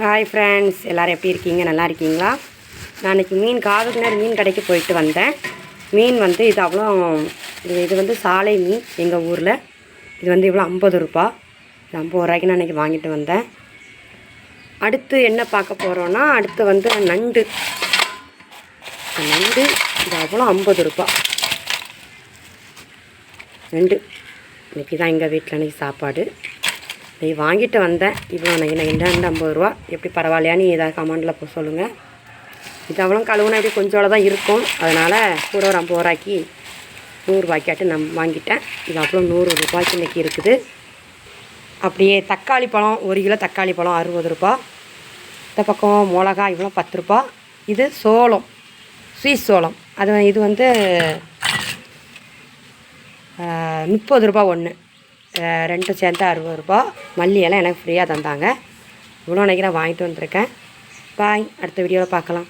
Hi friends, எல்லோரும் எப்படி இருக்கீங்க? நல்லா இருக்கீங்களா? நான் இன்றைக்கி காவிரினர் மீன் கடைக்கு போயிட்டு வந்தேன். மீன் வந்து இது அவ்வளோ இது வந்து சாலை மீன் எங்கள் ஊரில். இது வந்து இவ்வளோ 50 ரூபா. இது 50 ரூபாய்க்கு நான் இன்றைக்கி வாங்கிட்டு வந்தேன். அடுத்து என்ன பார்க்க போகிறோன்னா, அடுத்து வந்து நண்டு. நண்டு இது அவ்வளோ 50 ரூபா நண்டு. இன்றைக்கி தான் எங்கள் வீட்டில் இன்றைக்கி சாப்பாடு. நீ வாங்கிட்டு வந்தேன். இவ்வளோ நண்டு 50 ரூபா. எப்படி பரவாயில்லையான்னு ஏதாவது கமெண்டில் சொல்லுங்கள். இது அவ்வளோ கழுவுனா இப்படி கொஞ்சோட தான் இருக்கும். அதனால் கூட ஒரு 50 ரூபாய்க்கு 100 ரூபாய்க்காட்டு நான் வாங்கிட்டேன். இது அவ்வளோ 100 ரூபாய்க்கு இன்றைக்கி இருக்குது. அப்படியே தக்காளி பழம் 1 கிலோ தக்காளி பழம் 60 ரூபா. இந்த பக்கம் மிளகா இவ்வளோ 10 ரூபா. இது சோளம், ஸ்வீட் சோளம். இது வந்து 30 ரூபா ஒன்று. ரெண்டும் சேர்ந்து 60 ரூபா. மல்லி எல்லாம் எனக்கு ஃப்ரீயாக தந்தாங்க. இவ்வளோ நினைக்கிறேன் வாங்கிட்டு வந்திருக்கேன். பாய், அடுத்த வீடியோவில் பார்க்கலாம்.